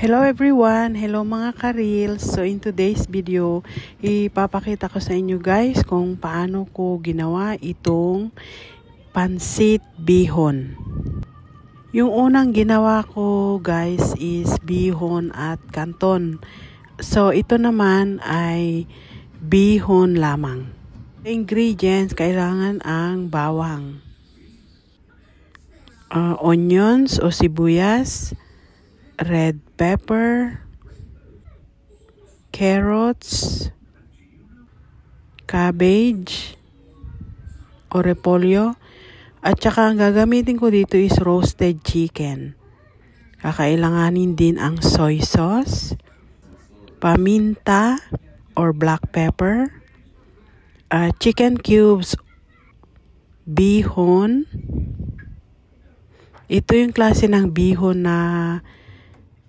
Hello everyone! Hello mga ka-reels! So in today's video, ipapakita ko sa inyo guys kung paano ko ginawa itong pansit bihon. Yung unang ginawa ko guys is bihon at kanton. So ito naman ay bihon lamang. Ingredients, kailangan ang bawang, onions o sibuyas, red pepper, carrots, cabbage o repolyo, at saka ang gagamitin ko dito is roasted chicken. Kakailanganin din ang soy sauce, paminta or black pepper, chicken cubes, bihon. Ito yung klase ng bihon na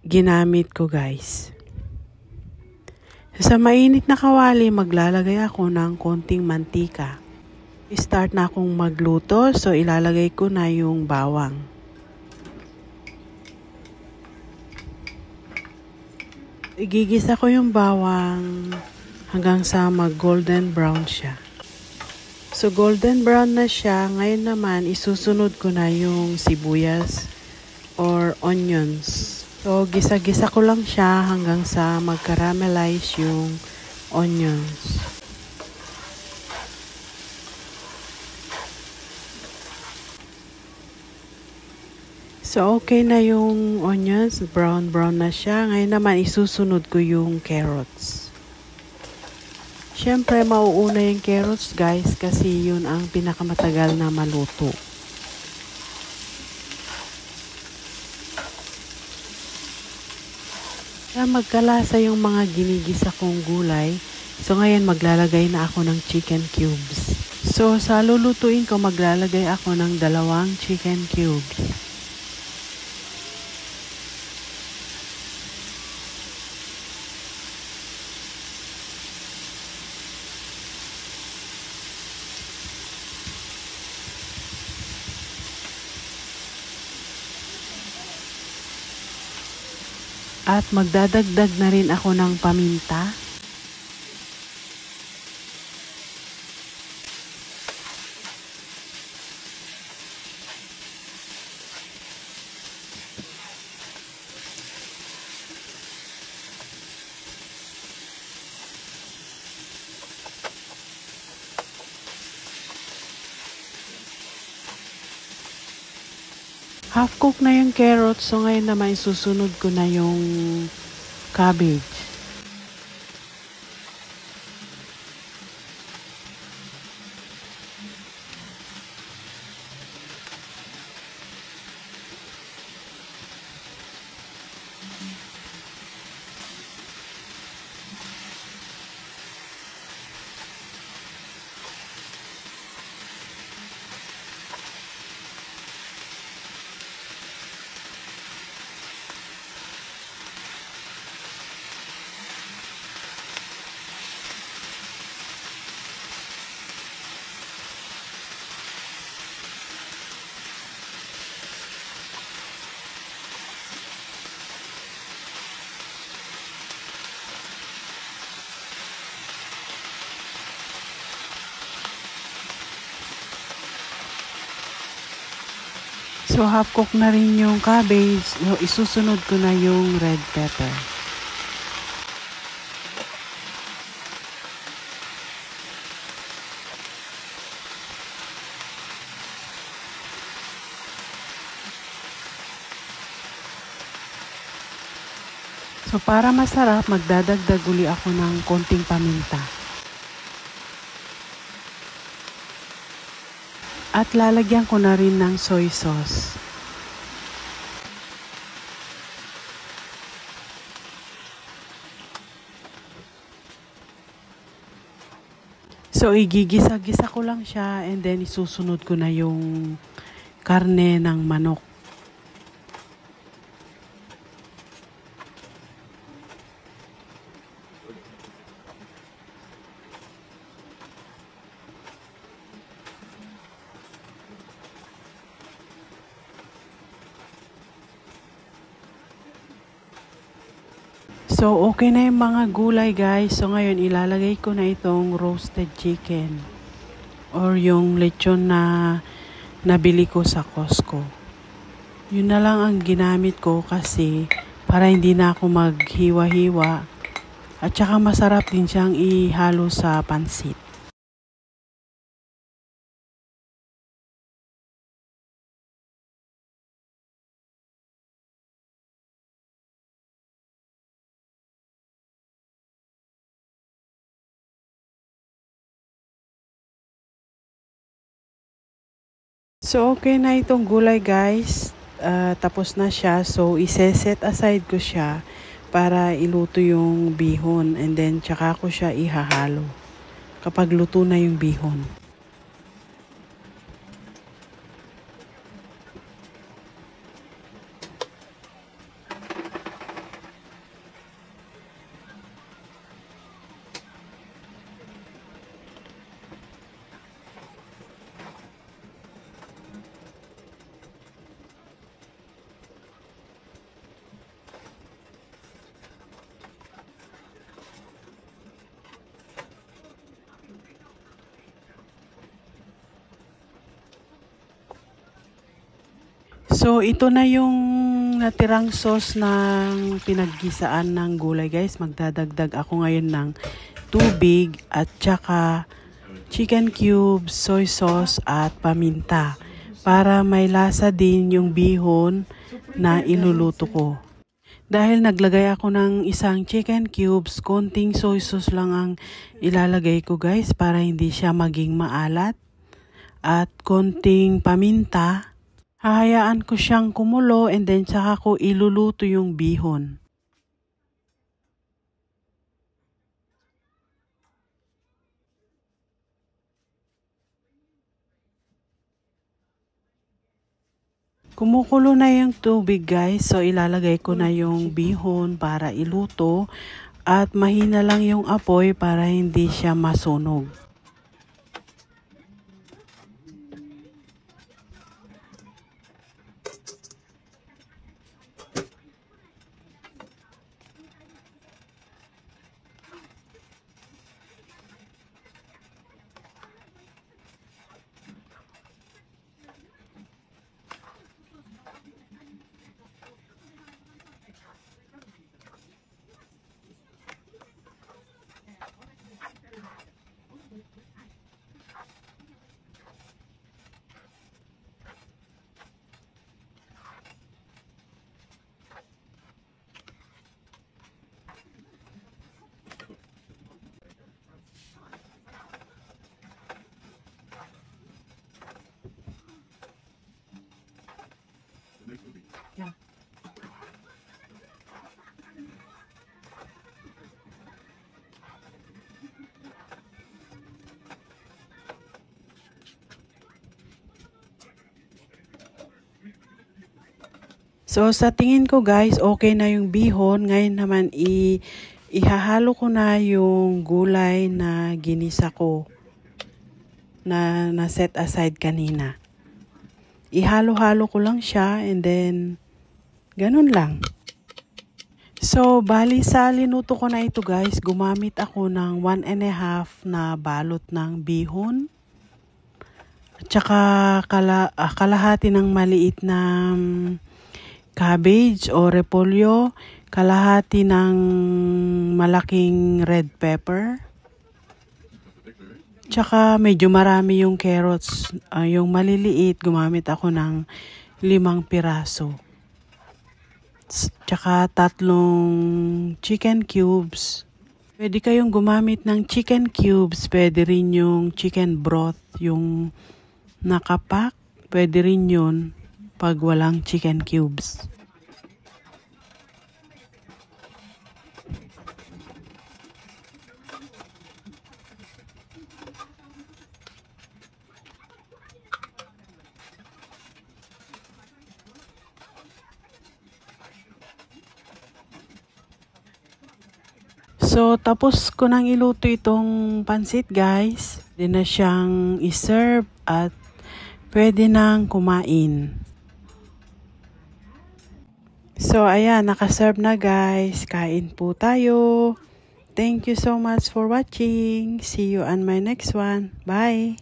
ginamit ko guys. Sa mainit na kawali, maglalagay ako ng konting mantika. Start na akong magluto, so ilalagay ko na yung bawang. Igigisa ko yung bawang hanggang sa mag-golden brown siya. So golden brown na siya, ngayon naman isusunod ko na yung sibuyas or onions. So, gisa-gisa ko lang siya hanggang sa mag-caramelize yung onions. So, okay na yung onions. Brown na siya. Ngayon naman, isusunod ko yung carrots. Siyempre, mauuna yung carrots, guys, kasi yun ang pinakamatagal na maluto. Magkalasa yung mga ginigisa kong gulay. So ngayon maglalagay na ako ng chicken cubes. So sa lulutuin ko maglalagay ako ng 2 chicken cubes. At magdadagdag na rin ako ng paminta. Half cook na yung carrots, so ngayon naman isusunod ko na yung cabbage. So half cook na rin yung cabbage, so isusunod ko na yung red pepper. So para masarap, magdadagdag uli ako ng konting paminta. At lalagyan ko na rin ng soy sauce. So igigisa-gisa ko lang siya and then isusunod ko na yung karne ng manok. So, okay na yung mga gulay guys. So, ngayon ilalagay ko na itong roasted chicken or yung lechon na nabili ko sa Costco. Yun na lang ang ginamit ko kasi para hindi na ako maghiwa-hiwa. At saka masarap din siyang ihalo sa pansit. So, okay na itong gulay guys. Tapos na siya. So, iseset aside ko siya para iluto yung bihon. And then, tsaka ko siya ihahalo kapag luto na yung bihon. So, ito na yung natirang sauce ng pinaggisaan ng gulay guys. Magdadagdag ako ngayon ng tubig at saka chicken cubes, soy sauce at paminta para may lasa din yung bihon na iluluto ko. Dahil naglagay ako ng isang chicken cubes, konting soy sauce lang ang ilalagay ko guys para hindi siya maging maalat at konting paminta. Hahayaan ko siyang kumulo and then saka ko iluluto yung bihon. Kumukulo na yung tubig guys, so ilalagay ko na yung bihon para iluto at mahina lang yung apoy para hindi siya masunog. Yeah. So, sa tingin ko guys, okay na yung bihon. Ngayon naman, ihahalo ko na yung gulay na ginisa ko na set aside kanina. Ihalo-halo ko lang siya and then, ganun lang. So, bali sa linuto ko na ito guys, gumamit ako ng 1.5 na balot ng bihon. At saka kalahati ng maliit na cabbage o repolyo, kalahati ng malaking red pepper. Tsaka medyo marami yung carrots. Yung maliliit, gumamit ako ng 5 piraso. Tsaka 3 chicken cubes. Pwede kayong gumamit ng chicken cubes. Pwede rin yung chicken broth, yung nakapak. Pwede rin yun pag walang chicken cubes. So, tapos ko nang iluto itong pansit guys. Pwede na siyang iserve at pwede nang kumain. So, ayan, nakaserve na guys. Kain po tayo. Thank you so much for watching. See you on my next one. Bye!